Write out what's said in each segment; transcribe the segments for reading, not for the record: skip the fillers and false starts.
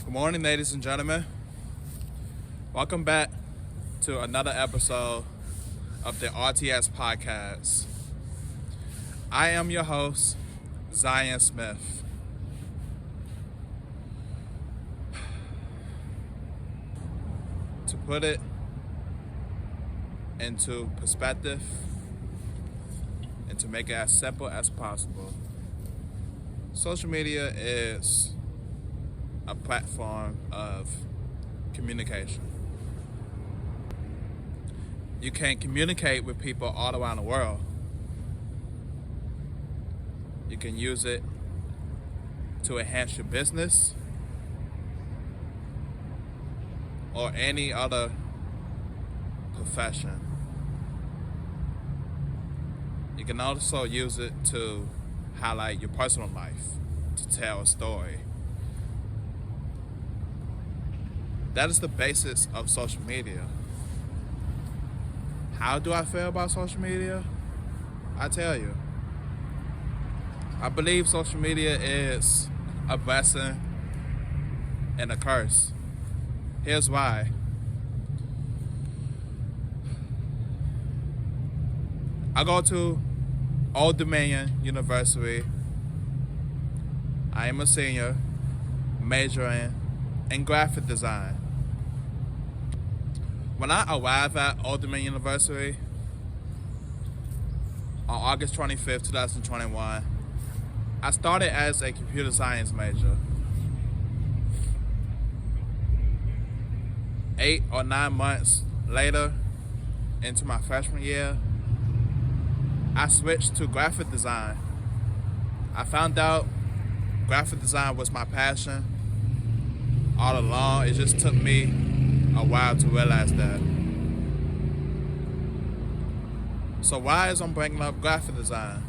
Good morning, ladies and gentlemen. Welcome back to another episode of the RTS podcast. I am your host, Zion Smith. To put it into perspective and to make it as simple as possible, social media is a platform of communication. You can communicate with people all around the world. You can use it to enhance your business or any other profession. You can also use it to highlight your personal life, to tell a story. That is the basis of social media. How do I feel about social media? I tell you. I believe social media is a blessing and a curse. Here's why. I go to Old Dominion University. I am a senior, majoring in graphic design. When I arrived at Old Dominion University on August 25th, 2021, I started as a computer science major. 8 or 9 months later, into my freshman year, I switched to graphic design. I found out graphic design was my passion all along. It just took me a while to realize that. So why is I'm bringing up graphic design?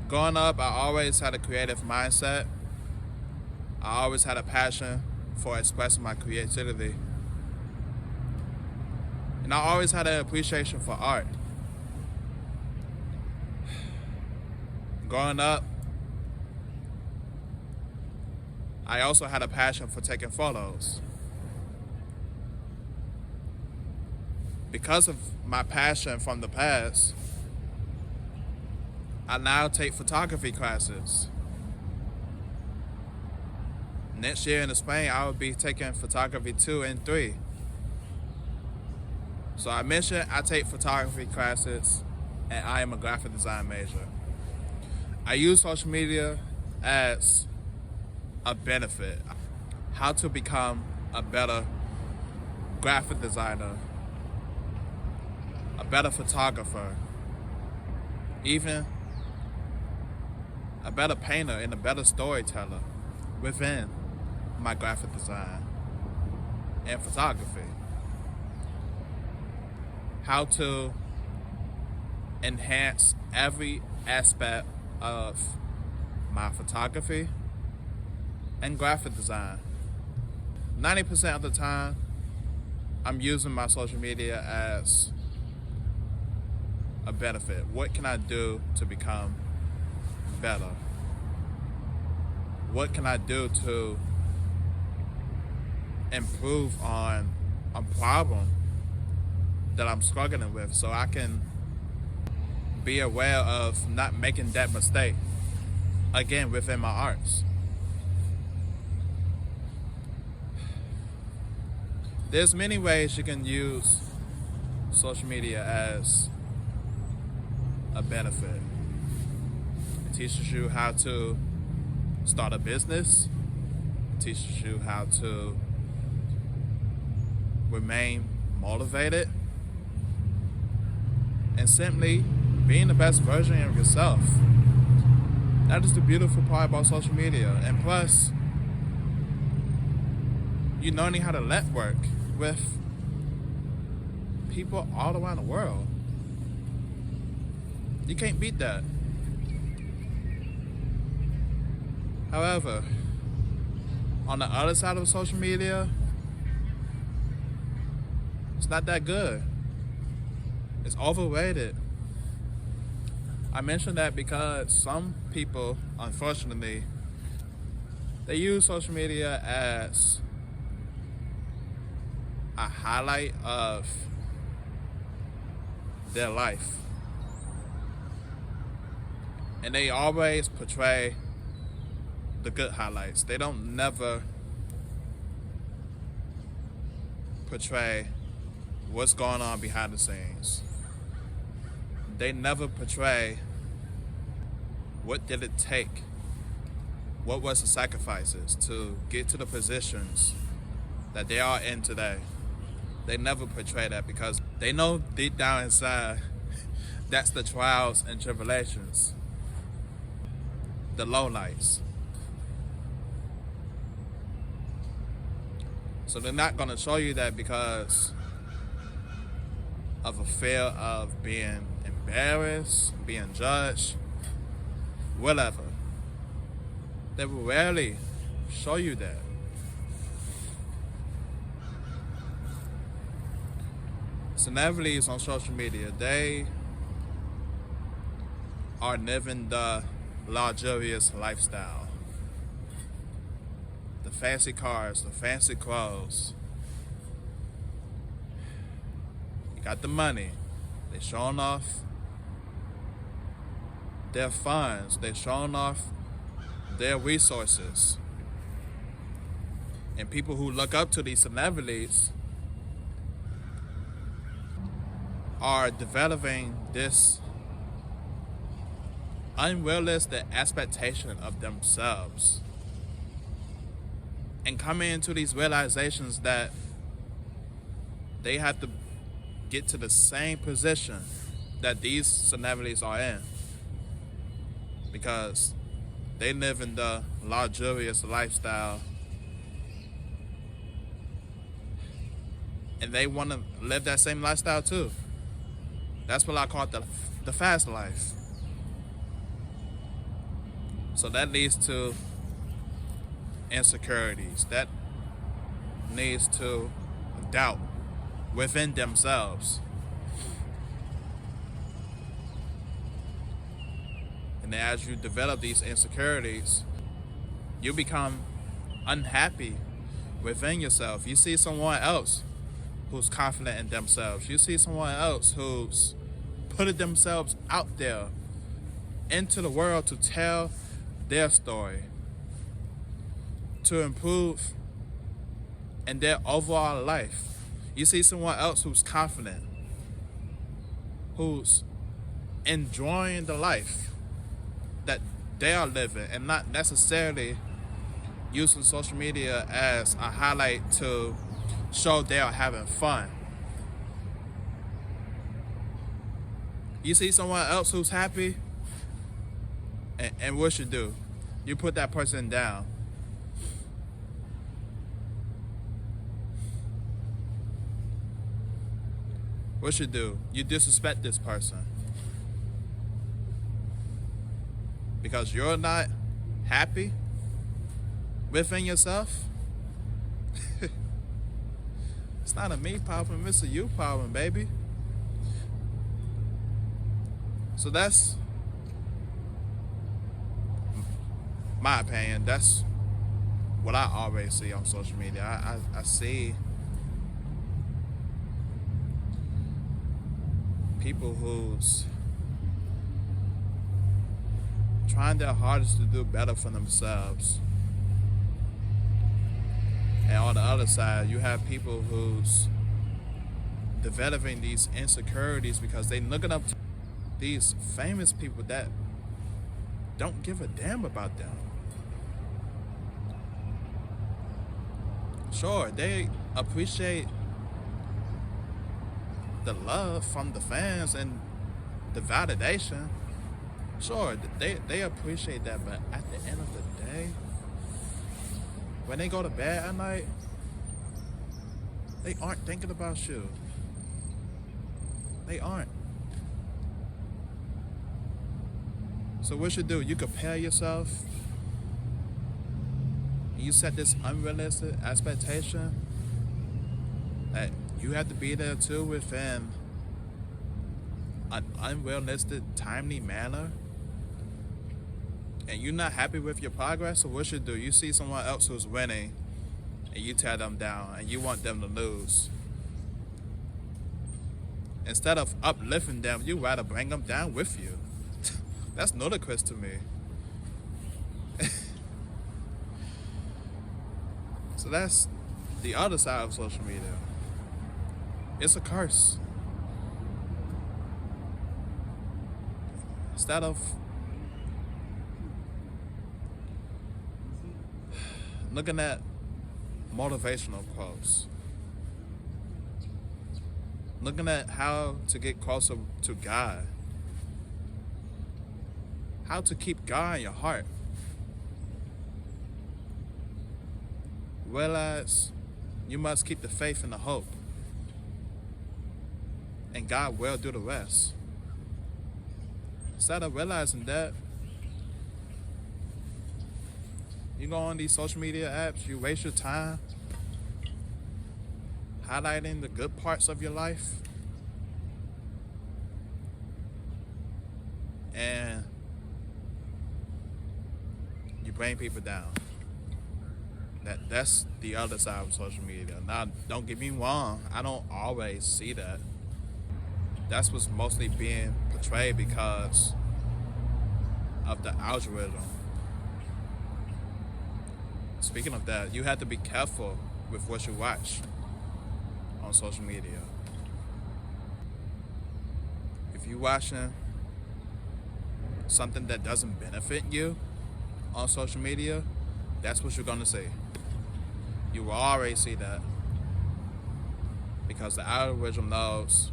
Growing up, I always had a creative mindset. I always had a passion for expressing my creativity. And I always had an appreciation for art. Growing up, I also had a passion for taking photos. Because of my passion from the past, I now take photography classes. Next year in the spring, I will be taking photography 2 and 3. So I mentioned I take photography classes and I am a graphic design major. I use social media as a benefit. How to become a better graphic designer, a better photographer, even a better painter and a better storyteller within my graphic design and photography. How to enhance every aspect of my photography and graphic design. 90% of the time, I'm using my social media as a benefit. What can I do to become better? What can I do to improve on a problem that I'm struggling with so I can be aware of not making that mistake again within my arts? There's many ways you can use social media as a benefit. It teaches you how to start a business. It teaches you how to remain motivated. And simply being the best version of yourself. That is the beautiful part about social media. And plus, you're learning how to network with people all around the world. You can't beat that. However, on the other side of social media, it's not that good. It's overrated. I mention that because some people, unfortunately, they use social media as a highlight of their life. And they always portray the good highlights. They don't never portray what's going on behind the scenes. They never portray what did it take, what was the sacrifices to get to the positions that they are in today. They never portray that because they know deep down inside that's the trials and tribulations, the lowlights. So they're not going to show you that because of a fear of being embarrassed, being judged, whatever. They will rarely show you that. Celebrities on social media, they are living the luxurious lifestyle. The fancy cars, the fancy clothes. You got the money. They're showing off their funds. They're showing off their resources. And people who look up to these celebrities are developing this unrealistic expectation of themselves and coming into these realizations that they have to get to the same position that these celebrities are in because they live in the luxurious lifestyle and they want to live that same lifestyle too. That's what I call it, the fast life. So that leads to insecurities. That leads to doubt within themselves. And as you develop these insecurities, you become unhappy within yourself. You see someone else who's confident in themselves. You see someone else who's putting themselves out there into the world to tell their story, to improve in their overall life. You see someone else who's confident, who's enjoying the life that they are living and not necessarily using social media as a highlight to show they are having fun. You see someone else who's happy, and what you do? You put that person down. What you do? You disrespect this person because you're not happy within yourself. It's not a me problem, it's a you problem, baby. So that's my opinion. That's what I always see on social media. I see people who's trying their hardest to do better for themselves. And on the other side, you have people who's developing these insecurities because they're looking up to these famous people that don't give a damn about them. Sure, they appreciate the love from the fans and the validation. Sure, they appreciate that, but at the end of the day, when they go to bed at night, they aren't thinking about you. They aren't. So what you do? You compare yourself. You set this unrealistic expectation that you have to be there too within an unrealistic, timely manner, and you're not happy with your progress, so what you do? You see someone else who's winning, and you tear them down, and you want them to lose. Instead of uplifting them, you rather bring them down with you. That's ludicrous to me. So that's the other side of social media. It's a curse. Instead of looking at motivational quotes, looking at how to get closer to God, how to keep God in your heart, realize you must keep the faith and the hope, and God will do the rest. Instead of realizing that, you go on these social media apps, you waste your time highlighting the good parts of your life, and you bring people down. That's the other side of social media. Now, don't get me wrong, I don't always see that. That's what's mostly being portrayed because of the algorithm. Speaking of that, you have to be careful with what you watch on social media. If you're watching something that doesn't benefit you on social media, that's what you're gonna see. You will already see that because the algorithm knows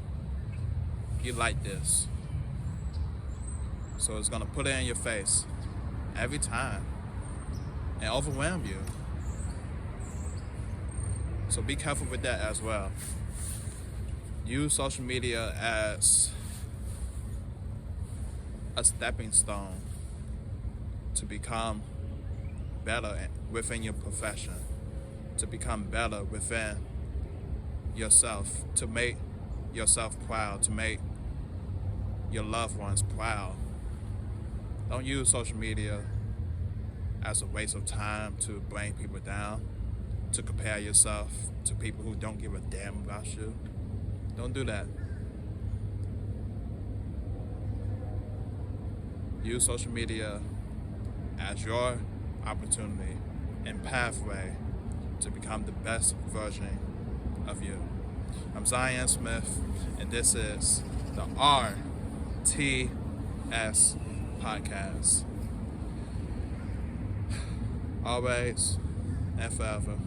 you like this, so it's gonna put it in your face every time and overwhelm you. So be careful with that as well. Use social media as a stepping stone to become better within your profession, to become better within yourself, to make yourself proud, to make your loved ones proud. Don't use social media as a waste of time to bring people down, to compare yourself to people who don't give a damn about you. Don't do that. Use social media as your opportunity and pathway to become the best version of you. I'm Zion Smith, and this is the RTS Podcast. Always and forever.